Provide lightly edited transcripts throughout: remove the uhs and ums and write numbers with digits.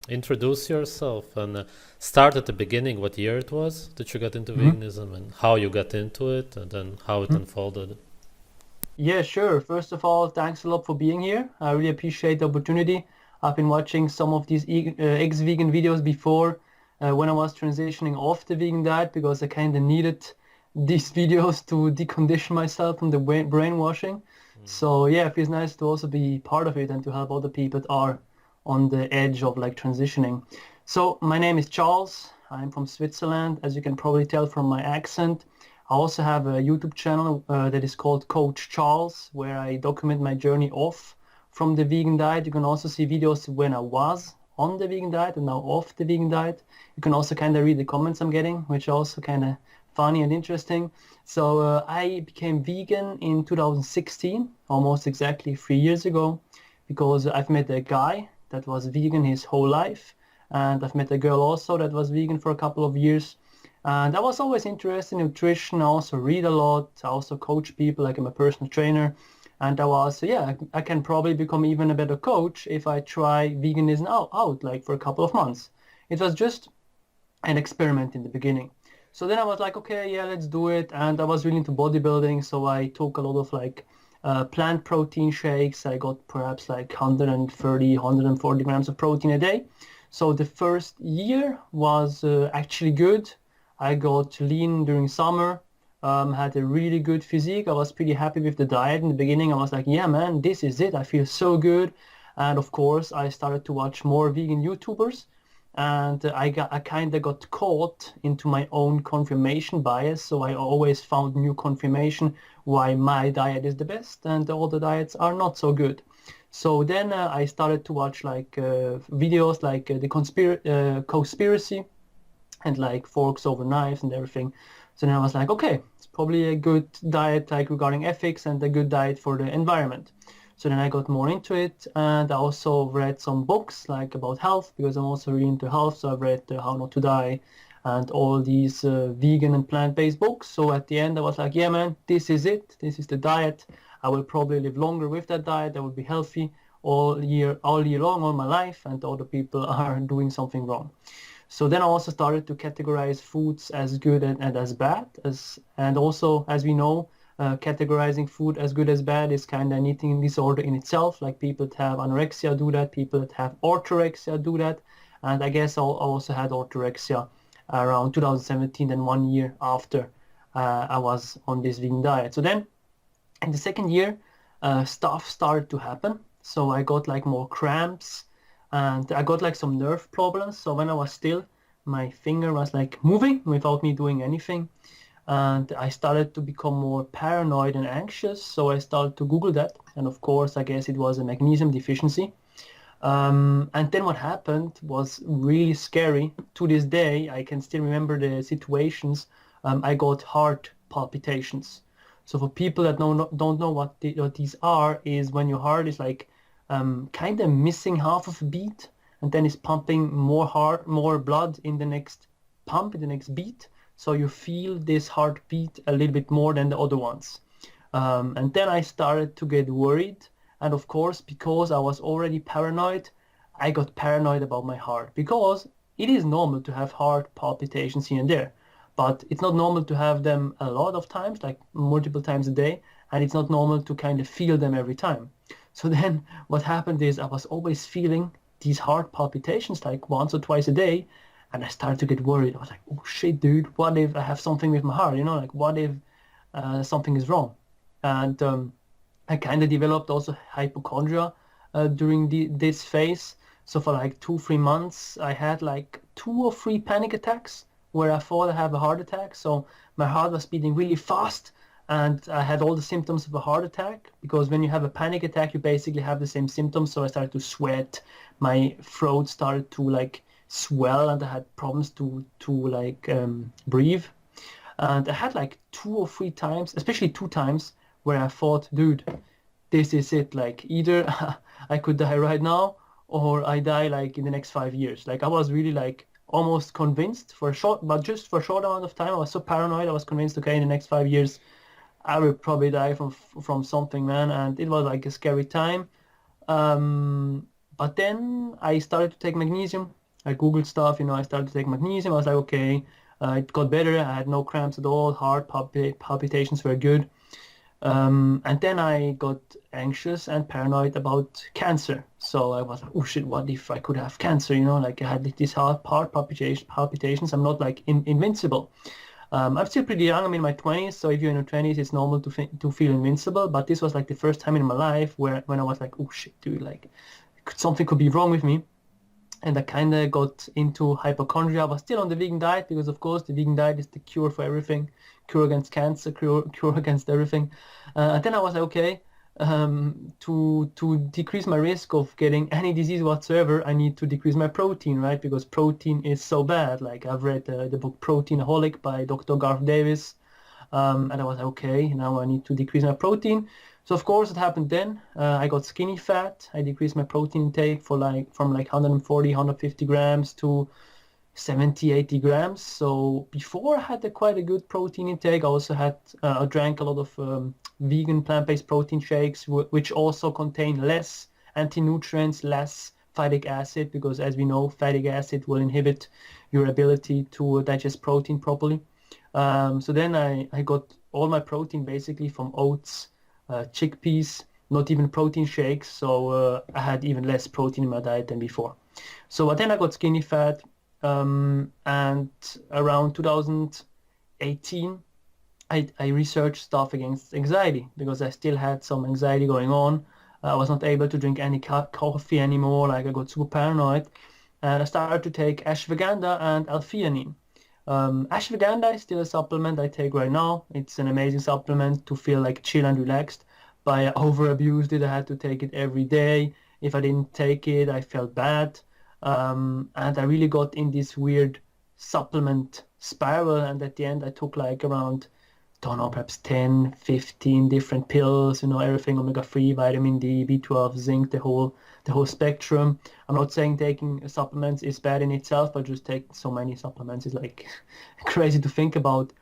Introduce yourself and start at the beginning, what year it was that you got into Mhm. veganism and how you got into it and then how it Mhm. unfolded. Yeah, sure. First of all, thanks a lot for being here. I really appreciate the opportunity. I've been watching some of these ex-vegan videos before when I was transitioning off the vegan diet because I kind of needed these videos to decondition myself from the brainwashing. So yeah, it feels nice to also be part of it and to help other people that are on the edge of like transitioning. So my name is Charles. I'm from Switzerland, as you can probably tell from my accent. I also have a YouTube channel that is called Coach Charles, where I document my journey off from the vegan diet. You can also see videos when I was on the vegan diet and now off the vegan diet. You can also kind of read the comments I'm getting, which are also kind of funny and interesting. So I became vegan in 2016, almost exactly 3 years ago, because I've met a guy that was vegan his whole life, and I've met a girl also that was vegan for a couple of years. And I was always interested in nutrition. I also read a lot. I also coach people, like I'm a personal trainer. And I was, yeah, I can probably become even a better coach if I try veganism out like for a couple of months. It was just an experiment in the beginning. So then I was like, okay, yeah, let's do it. And I was really into bodybuilding, so I took a lot of like plant protein shakes. I got perhaps like 130, 140 grams of protein a day. So the first year was actually good. I got lean during summer, had a really good physique. I was pretty happy with the diet in the beginning. I was like, yeah, man, this is it. I feel so good. And of course, I started to watch more vegan YouTubers and I kind of got caught into my own confirmation bias. So I always found new confirmation why my diet is the best and all the diets are not so good. So then I started to watch like videos like the conspiracy and like forks over knives and everything. So then I was like, okay, it's probably a good diet like regarding ethics and a good diet for the environment. So then I got more into it and I also read some books like about health because I'm also really into health. So I've read How Not to Die and all these vegan and plant-based books. So at the end I was like, yeah, man, this is it. This is the diet. I will probably live longer with that diet. I will be healthy all year long, all my life, and other people are doing something wrong. So then I also started to categorize foods as good and as bad and also as we know, categorizing food as good as bad is kind of an eating disorder in itself. Like people that have anorexia do that, people that have orthorexia do that, and I guess I also had orthorexia around 2017 and 1 year after I was on this vegan diet. So then in the second year, stuff started to happen. So I got like more cramps and I got like some nerve problems. So when I was still, my finger was like moving without me doing anything. And I started to become more paranoid and anxious. So I started to Google that. And of course, I guess it was a magnesium deficiency. And then what happened was really scary. To this day, I can still remember the situations. I got heart palpitations. So for people that don't know what these are, is when your heart is like kind of missing half of a beat, and then it's pumping more blood in the next pump, in the next beat. So you feel this heartbeat a little bit more than the other ones. And then I started to get worried. And of course, because I was already paranoid, I got paranoid about my heart because it is normal to have heart palpitations here and there, but it's not normal to have them a lot of times, like multiple times a day, and it's not normal to kind of feel them every time. So then what happened is I was always feeling these heart palpitations like once or twice a day, and I started to get worried. I was like, oh shit, dude, what if I have something with my heart? Like what if something is wrong? And I kind of developed also hypochondria during this phase. So for like 2, 3 months, I had like 2 or 3 panic attacks where I thought I have a heart attack. So my heart was beating really fast, and I had all the symptoms of a heart attack because when you have a panic attack, you basically have the same symptoms. So I started to sweat, my throat started to like swell, and I had problems to like breathe. And I had like 2 or 3 times, especially 2 times, where I thought, dude, this is it. Like either I could die right now or I die like in the next 5 years. Like I was really like almost convinced for a short, but just for a short amount of time, I was so paranoid. I was convinced, okay, in the next 5 years, I will probably die from something, man. And it was like a scary time. Um, But then I started to take magnesium. I Googled stuff, you know, I started to take magnesium. I was like, okay, it got better. I had no cramps at all. Heart palpitations were good. And then I got anxious and paranoid about cancer. So I was like, oh shit, what if I could have cancer? You know, like I had these heart palpitations. I'm not like invincible. I'm still pretty young. I'm in my 20s. So if you're in your 20s, it's normal to feel invincible. But this was like the first time in my life where when I was like, oh shit, dude, like something could be wrong with me. And I kind of got into hypochondria. I was still on the vegan diet because, of course, the vegan diet is the cure for everything, cure against cancer, cure against everything. And then I was like, okay, to decrease my risk of getting any disease whatsoever, I need to decrease my protein, right? Because protein is so bad. Like I've read the book Proteinaholic by Dr. Garth Davis. And I was like, okay, now I need to decrease my protein. So of course it happened then. I got skinny fat. I decreased my protein intake from like 140, 150 grams to 70, 80 grams. So before I had quite a good protein intake. I also I drank a lot of vegan plant-based protein shakes, which also contain less anti-nutrients, less phytic acid, because as we know, phytic acid will inhibit your ability to digest protein properly. So then I got all my protein basically from oats, chickpeas, not even protein shakes. So I had even less protein in my diet than before. So but then I got skinny fat, and around 2018, I researched stuff against anxiety because I still had some anxiety going on. I was not able to drink any coffee anymore. Like I got super paranoid, and I started to take ashwagandha and L-theanine. Ashwagandha is still a supplement I take right now. It's an amazing supplement to feel like chill and relaxed. But I over-abused it. I had to take it every day. If I didn't take it, I felt bad. And I really got in this weird supplement spiral. And at the end, I took like around, don't know, perhaps 10, 15 different pills, you know, everything omega-3, vitamin D, B12, zinc, the whole spectrum. I'm not saying taking supplements is bad in itself, but just taking so many supplements is like crazy to think about.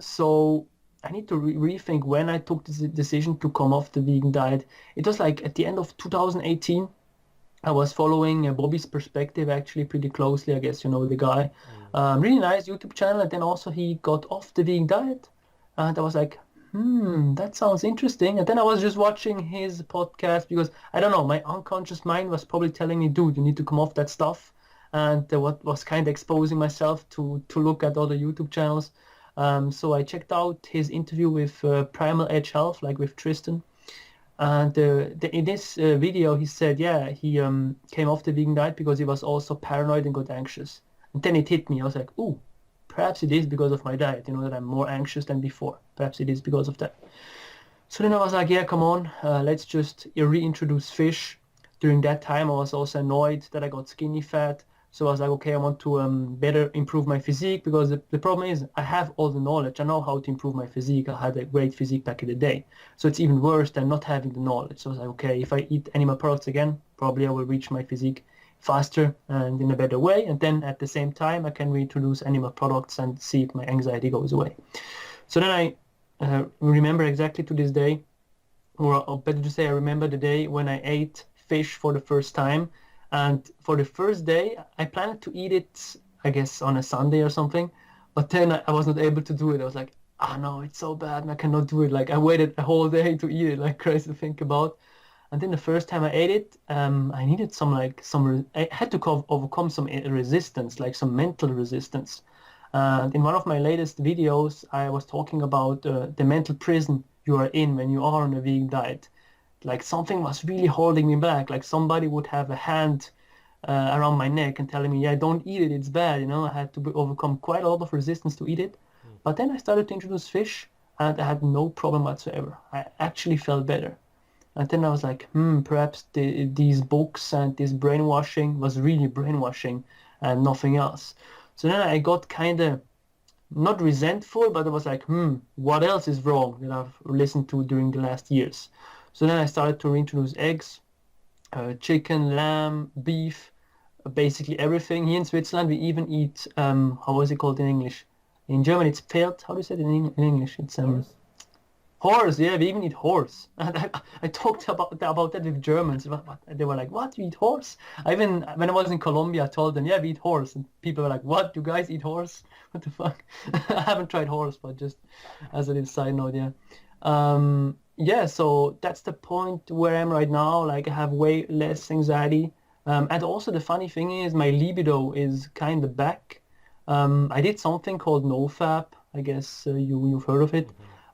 So I need to rethink when I took this decision to come off the vegan diet. It was like at the end of 2018. I was following Bobby's Perspective actually pretty closely. I guess you know the guy. Really nice YouTube channel. And then also he got off the vegan diet. And I was like, that sounds interesting. And then I was just watching his podcast because I don't know, my unconscious mind was probably telling me, dude, you need to come off that stuff. And what was kind of exposing myself to look at other YouTube channels. So I checked out his interview with Primal Edge Health, like with Tristan. And in this video, he said, yeah, he came off the vegan diet because he was also paranoid and got anxious. And then it hit me. I was like, ooh, perhaps it is because of my diet, you know, that I'm more anxious than before. Perhaps it is because of that. So then I was like, yeah, come on, let's just reintroduce fish. During that time, I was also annoyed that I got skinny fat. So I was like, okay, I want to better improve my physique because the problem is I have all the knowledge. I know how to improve my physique. I had a great physique back in the day. So it's even worse than not having the knowledge. So I was like, okay, if I eat animal products again, probably I will reach my physique faster and in a better way. And then at the same time, I can reintroduce animal products and see if my anxiety goes away. So then I remember exactly to this day, or better to say, I remember the day when I ate fish for the first time. And for the first day, I planned to eat it, I guess, on a Sunday or something. But then I was not able to do it. I was like, oh no, it's so bad and I cannot do it. Like I waited a whole day to eat it, like crazy to think about. And then the first time I ate it, I needed I had to overcome some resistance, like some mental resistance. And in one of my latest videos, I was talking about the mental prison you are in when you are on a vegan diet. Like something was really holding me back. Like somebody would have a hand around my neck and telling me, yeah, don't eat it, it's bad. You know, I had to overcome quite a lot of resistance to eat it. But then I started to introduce fish and I had no problem whatsoever. I actually felt better. And then I was like, perhaps these books and this brainwashing was really brainwashing and nothing else. So then I got kind of not resentful, but I was like, what else is wrong that I've listened to during the last years? So then I started to reintroduce eggs, chicken, lamb, beef, basically everything. Here in Switzerland, we even eat, how was it called in English? In German, it's Pferd. How do you say it in English? It's Horse? Horse, yeah, we even eat horse. And I talked about that with Germans. They were like, "What? You eat horse?" I even when I was in Colombia, I told them, "Yeah, we eat horse." And people were like, "What? You guys eat horse? What the fuck?" I haven't tried horse, but just as a little side note, yeah. Yeah, so that's the point where I am right now. Like I have way less anxiety. And also the funny thing is my libido is kind of back. I did something called NoFap. I guess you've heard of it.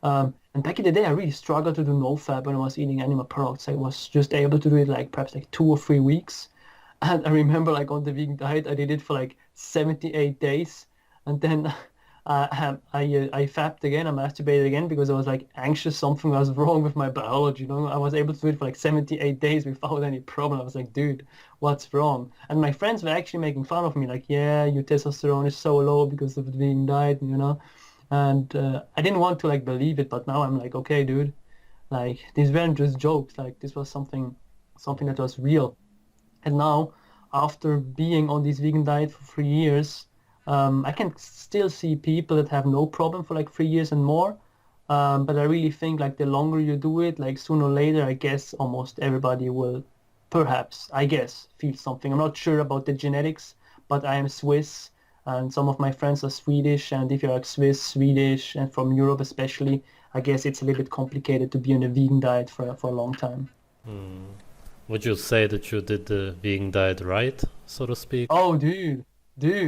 Hmm. And back in the day, I really struggled to do NoFap when I was eating animal products. I was just able to do it like perhaps like 2 or 3 weeks. And I remember like on the vegan diet, I did it for like 78 days. And then I fapped again, I masturbated again because I was like anxious something was wrong with my biology. You know, I was able to do it for like 78 days without any problem. I was like, dude, what's wrong? And my friends were actually making fun of me, like, yeah, your testosterone is so low because of the vegan diet, you know. And I didn't want to like believe it, but now I'm like, okay, dude, like these weren't just jokes. Like this was something that was real. And now, after being on this vegan diet for 3 years, I can still see people that have no problem for like 3 years and more. But I really think like the longer you do it, like sooner or later, I guess almost everybody will perhaps, I guess, feel something. I'm not sure about the genetics, but I am Swiss and some of my friends are Swedish. And if you're like Swiss, Swedish, and from Europe especially, I guess it's a little bit complicated to be on a vegan diet for a long time. Hmm. Would you say that you did the vegan diet right, so to speak? Oh, dude,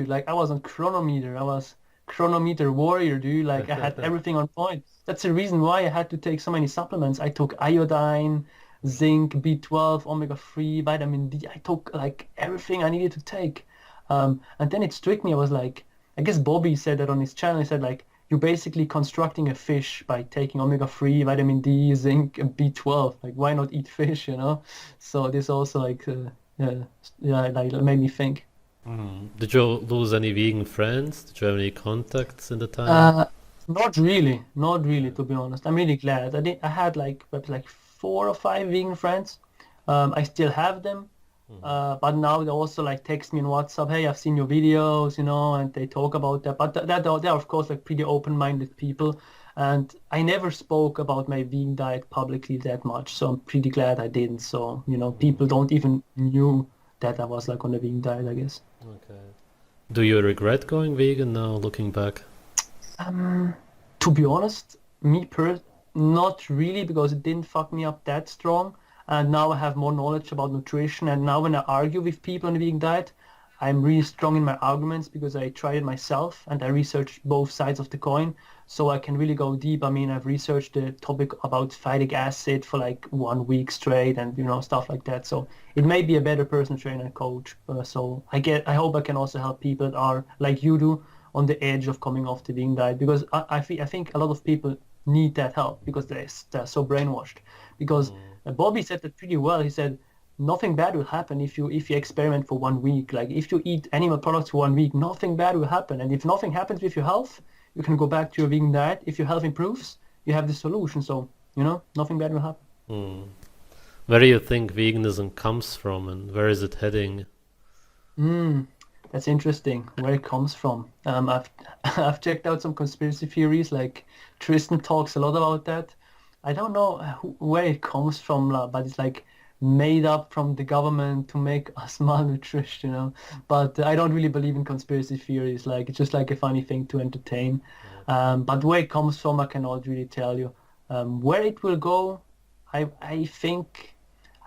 like I was on chronometer. I was chronometer warrior, dude. Like I had everything on point. That's the reason why I had to take so many supplements. I took iodine, zinc, B12, omega-3, vitamin D. I took like everything I needed to take. And then it struck me. I was like, I guess Bobby said that on his channel. He said like, you're basically constructing a fish by taking omega-3, vitamin D, zinc, and B12. Like, why not eat fish, you know? So this also like, yeah, yeah, like it made me think. Hmm. Did you lose any vegan friends? Did you have any contacts in the time? Uh, not really, Yeah. to be honest. I'm really glad. I had like perhaps like 4 or 5 vegan friends. I still have them, Hmm. but now they also like text me on WhatsApp. Hey, I've seen your videos, you know, and they talk about that. But they're of course like pretty open-minded people, and I never spoke about my vegan diet publicly that much. So I'm pretty glad I didn't. So you know, Hmm. people don't even knew that I was like on a vegan diet, I guess. Okay. Do you regret going vegan now, looking back? Um, to be honest, not really because it didn't fuck me up that strong. And now I have more knowledge about nutrition. And now when I argue with people on the vegan diet, I'm really strong in my arguments because I tried it myself and I researched both sides of the coin. So I can really go deep. I mean, I've researched the topic about phytic acid for like 1 week straight and, you know, stuff like that. So it may be a better personal trainer and coach. So I hope I can also help people that are like you do on the edge of coming off the vegan diet because I think a lot of people need that help because they're so brainwashed. Because Hmm. Bobby said that pretty well. He said nothing bad will happen if you experiment for 1 week. Like if you eat animal products for 1 week, nothing bad will happen. And if nothing happens with your health, you can go back to your vegan diet. If your health improves, you have the solution. So you know, nothing bad will happen. Hmm. Where do you think veganism comes from and where is it heading? Mm, that's interesting where it comes from. I've I've checked out some conspiracy theories, like Tristan talks a lot about that. I don't know where it comes from, but it's like made up from the government to make us malnourished, you know. But I don't really believe in conspiracy theories. Like it's just like a funny thing to entertain. Right. But where it comes from, I cannot really tell you. Where it will go, I think.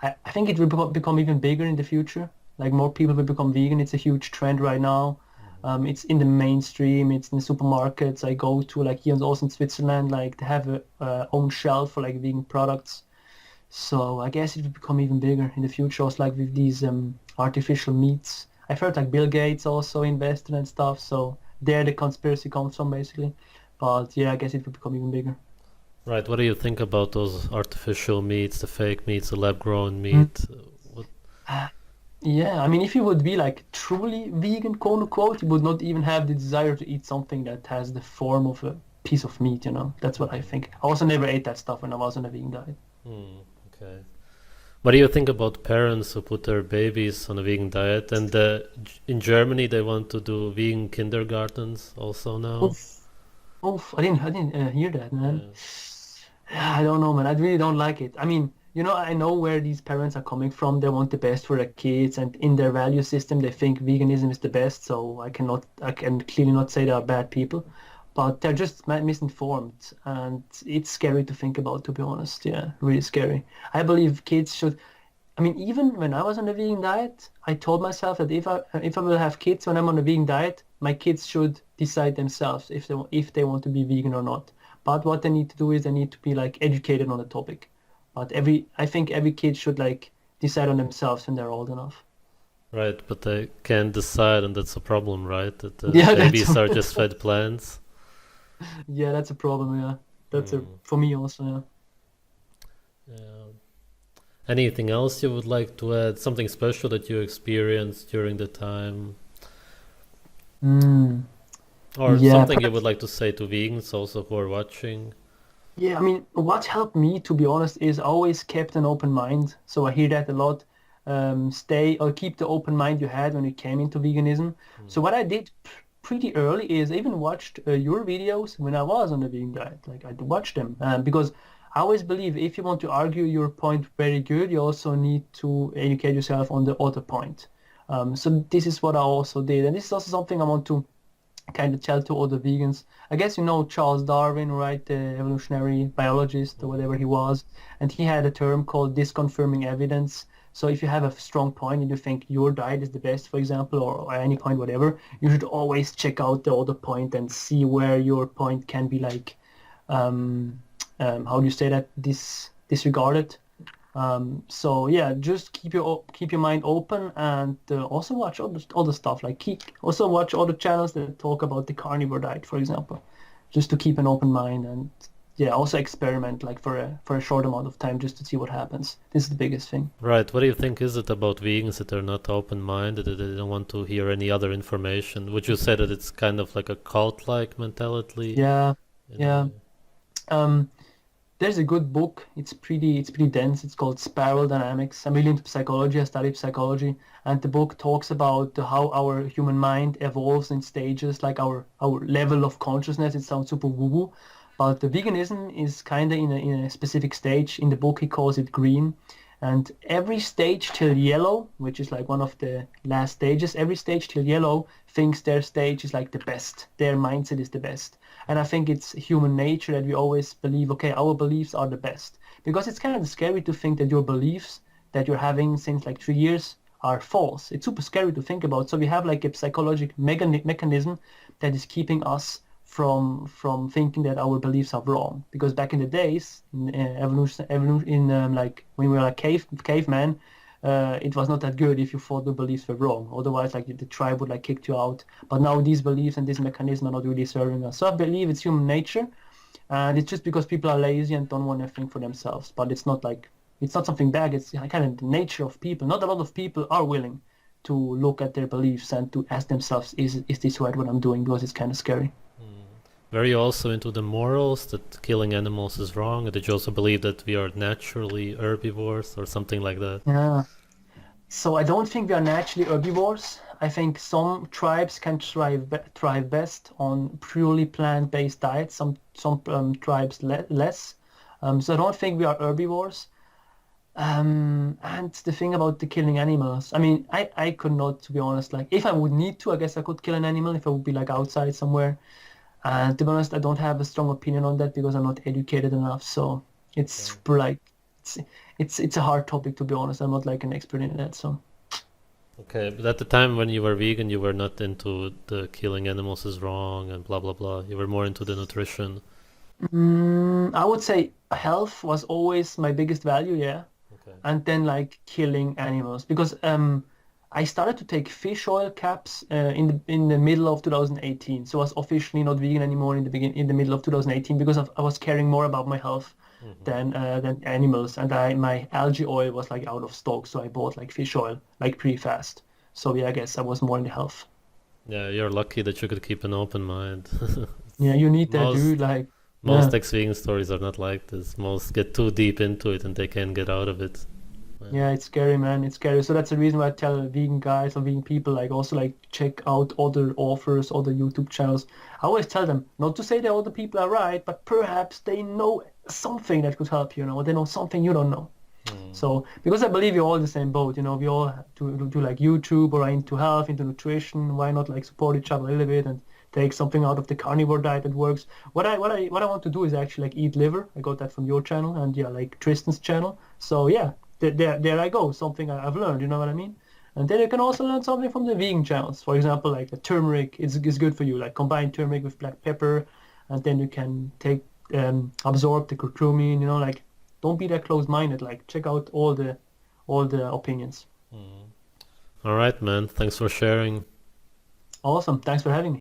I think it will become even bigger in the future. Like more people will become vegan. It's a huge trend right now. Hmm. It's in the mainstream. It's in the supermarkets I go to. Like here also in Switzerland, like they have a own shelf for like vegan products. So I guess it will become even bigger in the future. Also like with these artificial meats. I've heard like Bill Gates also invested and stuff. So there the conspiracy comes from basically. But yeah, I guess it will become even bigger. Right, what do you think about those artificial meats, the fake meats, the lab-grown meat? What? Mm. Yeah, I mean, if you would be like truly vegan, quote unquote, you would not even have the desire to eat something that has the form of a piece of meat, you know? That's what I Hmm. think. I also never ate that stuff when I was on a vegan diet. Hmm. Okay. What do you think about parents who put their babies on a vegan diet? And in Germany, they want to do vegan kindergartens also now. Oof, oof, I didn't hear that, man. Yeah. I don't know, man. I really don't like it. I mean, I know where these parents are coming from. They want the best for their kids, and in their value system, they think veganism is the best. So I can clearly not say they are bad people, but they're just misinformed, and it's scary to think about, to be honest. Yeah, really scary. I believe kids should. I mean, even when I was on a vegan diet, I told myself that if I will have kids when I'm on a vegan diet, my kids should decide themselves if they want to be vegan or not. But what they need to do is they need to be like educated on the topic. But I think every kid should like decide on themselves when they're old enough. Right, but they can't decide, and that's a problem, right? That the Yeah, babies are just fed plants. yeah, that's a problem. Yeah, that's a Mm, for me also. Yeah. yeah. Anything else you would like to add? Something special that you experienced during the time? Mm, Or yeah, something you would like to say to vegans also who are watching? yeah, I mean, what helped me, to be honest, is always kept an open mind. So I hear that a lot. Stay or keep the open mind you had when you came into veganism. Mm. So what I did pretty early is I even watched your videos when I was on the vegan diet. Like I watched them because I always believe if you want to argue your point very good, you also need to educate yourself on the other point. So this is what I also did, and this is also something I want to kind of tell to other vegans. I guess you know Charles Darwin, right? The evolutionary biologist or Mm. whatever he was. And he had a term called disconfirming evidence. So if you have a strong point and you think your diet is the best, for example, or any point, whatever, you should always check out the other point and see where your point can be like, um, how do you say that, disregarded. So yeah, just keep your mind open and also watch other stuff like also watch other channels that talk about the carnivore diet, for example, just to keep an open mind and yeah, also experiment like for a short amount of time just to see what happens. This is the biggest thing. Right, what do you think is it about vegans that they're not open-minded, that they don't want to hear any other information? Would you say that it's kind of like a cult-like mentality Yeah, in a yeah. way? Um, There's a good book. It's pretty dense. It's called Spiral Dynamics. I'm really into psychology. I studied psychology, and the book talks about how our human mind evolves in stages, like our level of consciousness. It sounds super woo-woo, but the veganism is kind of in a specific stage. In the book, he calls it green, and every stage till yellow, which is like one of the last stages, every stage till yellow thinks their stage is like the best. Their mindset is the best. And I think it's human nature that we always believe, okay, our beliefs are the best. Because it's kind of scary to think that your beliefs that you're having since like 3 years are false. It's super scary to think about. So we have like a psychological mechanism that is keeping us from thinking that our beliefs are wrong. Because back in the days, in evolution, in like when we were like caveman, it was not that good if you thought the beliefs were wrong. Otherwise, like the tribe would like kick you out. But now these beliefs and this mechanism are not really serving us. So I believe it's human nature, and it's just because people are lazy and don't want to think for themselves. But it's not something bad. It's kind of the nature of people. Not a lot of people are willing to look at their beliefs and to ask themselves, is this right what I'm doing? Because it's kind of scary. Mm. Were you also into the morals that killing animals is wrong? Or did you also believe that we are naturally herbivores or something like that? Yeah. So I don't think we are naturally herbivores. I think some tribes can thrive best on purely plant-based diets. Some tribes less. So I don't think we are herbivores. And the thing about the killing animals, I mean, I could not, to be honest. Like, if I would need to, I guess I could kill an animal if I would be like outside somewhere. And to be honest, I don't have a strong opinion on that because I'm not educated enough. So it's Okay. super like it's it's a hard topic, to be honest. I'm not like an expert in that. So. Okay, but at the time when you were vegan, you were not into the killing animals is wrong and blah blah blah. You were more into the nutrition. I would say health was always my biggest value, yeah. Okay. And then like killing animals because I started to take fish oil caps in the middle of 2018. So I was officially not vegan anymore in the middle of 2018 because I was caring more about my health Hmm. than animals. And my algae oil was like out of stock, so I bought like fish oil like pretty fast. So yeah, I guess I was more in the health. Yeah, you're lucky that you could keep an open mind. Yeah, you need that, dude. most Like, most yeah. ex-vegan stories are not like this. Most get too deep into it and they can't get out of it. Yeah, it's scary, man. It's scary. So that's the reason why I tell vegan guys or vegan people like also like check out other authors, other YouTube channels. I always tell them not to say that other people are right, but perhaps they know something that could help you, or they know something you don't know. So because I believe we're all in the same boat, we all have to do like YouTube or are into health, into nutrition. Why not like support each other a little bit and take something out of the carnivore diet that works? What I want to do is actually like eat liver. I got that from your channel and yeah, like Tristan's channel. So yeah, there I go. Something I've learned. You know what I mean? And then you can also learn something from the vegan channels. For example, like the turmeric is good for you. Like combine turmeric with black pepper, and then you can take absorb the curcumin. Like don't be that closed-minded. Like check out all the opinions. All right, man. Thanks for sharing. Awesome. Thanks for having me.